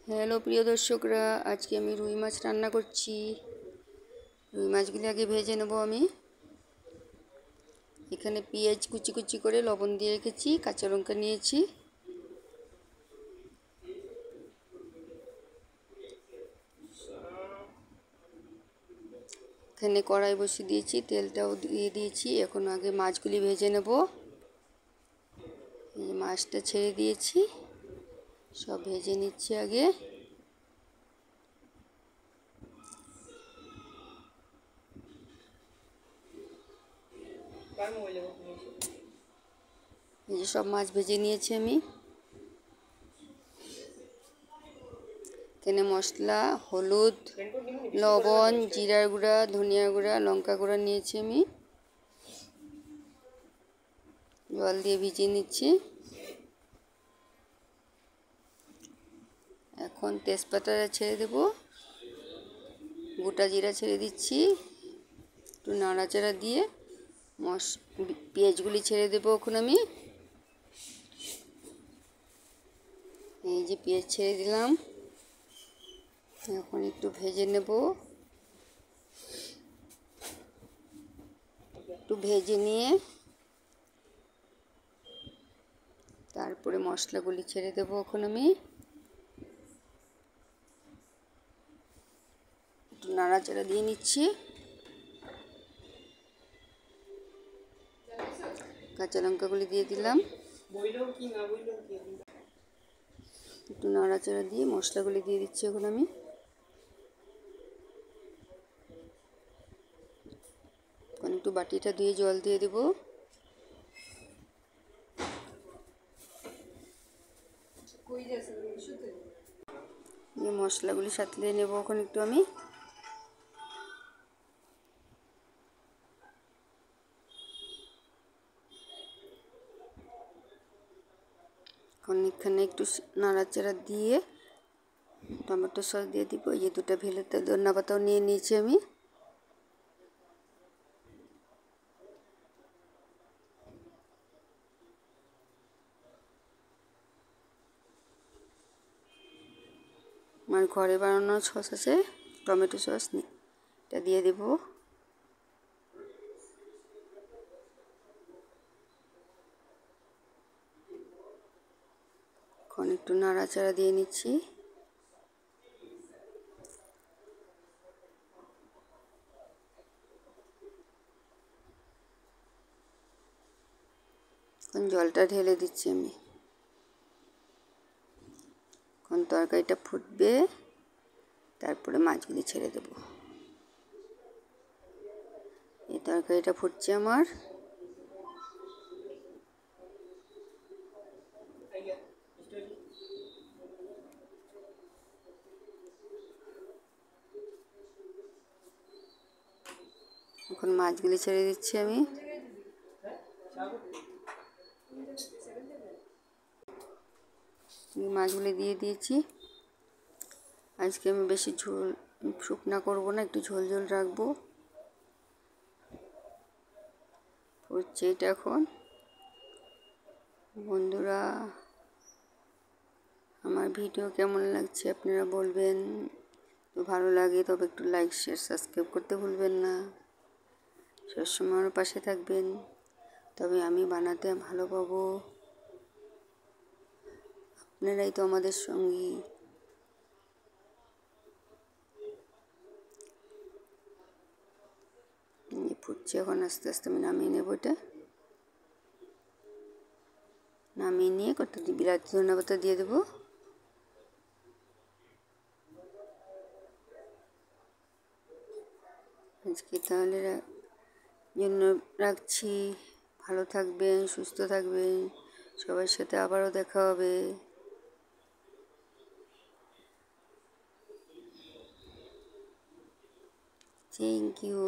Hello প্রিয় দর্শকরা, আজকে আমি রুই মাছ রান্না করছি। রুই মাছগুলি আগে ভেজে নেব আমি। এখানে পেঁয়াজ কুচি কুচি করে লবণ দিয়ে রেখেছি, কাঁচা লঙ্কা নিয়েছি। এখানে কড়াই বসিয়ে দিয়েছি, তেলটাও দিয়ে দিয়েছি। এখন আগে মাছগুলি ভেজে নেব। এই মাছটা ছেড়ে দিয়েছি, সব ভেজে নিচ্ছি আগে। এই যে সব মাছ ভেজে নিয়েছি আমি। এখানে মশলা, হলুদ, লবণ, জিরার গুঁড়া, ধনিয়া গুঁড়া, লঙ্কা গুঁড়া নিয়েছি আমি। জল দিয়ে ভিজিয়ে নিচ্ছি। এখন তেজপাতা ছেড়ে দেব, গোটা জিরা ছেড়ে দিচ্ছি। একটু নাড়াচাড়া দিয়ে পেঁয়াজগুলি ছেড়ে দেবো। এখন আমি এই যে পেঁয়াজ ছেড়ে দিলাম। এখন একটু ভেজে নেব। একটু ভেজে নিয়ে তারপরে মশলাগুলি ছেড়ে দেবো। এখন আমি একটু নাড়াচাড়া দিয়ে নিচ্ছি। কাঁচা লঙ্কাগুলি দিয়ে দিলাম। একটু নাড়াচাড়া দিয়ে মশলাগুলি দিয়ে দিচ্ছি এখন আমি। এখন একটু বাটিটা ধুয়ে জল দিয়ে দেবো। মশলাগুলি সাঁতলিয়ে নেব এখন একটু আমি। এখন এখানে একটু নাড়াচাড়া দিয়ে টমেটো সস দিয়ে দিব। এই যে দুটো ভেলোতে ধনিয়া পাতাও নিয়ে নিয়েছি আমি। আমার ঘরে বানানো সস আছে, টমেটো সস, এটা দিয়ে দেব। এখন একটু নাড়াচাড়া দিয়ে নিচ্ছি। এখন জলটা ঢেলে দিচ্ছি আমি। এখন তরকারিটা ফুটবে, তারপরে মাছগুলি ছেড়ে দেব। এই তরকারিটা ফুটছে আমার। এখন মাছগুলি ছেড়ে দিচ্ছি আমি। মাছগুলি দিয়ে দিয়েছি। আজকে আমি বেশি ঝোল শুকনা করব না, একটু ঝোল ঝোল রাখবো। হচ্ছে এটা এখন। বন্ধুরা, আমার ভিডিও কেমন লাগছে আপনারা বলবেন। ভালো লাগে তবে একটু লাইক, শেয়ার, সাবস্ক্রাইব করতে ভুলবেন না। সবসময় আমার পাশে থাকবেন, তবে আমি বানাতে ভালো পাবো। আপনারাই তো আমাদের সঙ্গী। ফুটছে এখন, আস্তে আস্তে আমি নামিয়ে নেব। এটা নামিয়ে নিয়ে কত বিলাতি ধনিয়া পাতা দিয়ে দেবো। আজকে তাহলে জন্য রাখছি। ভালো থাকবেন, সুস্থ থাকবেন। সবার সাথে আবারও দেখা হবে। Thank you.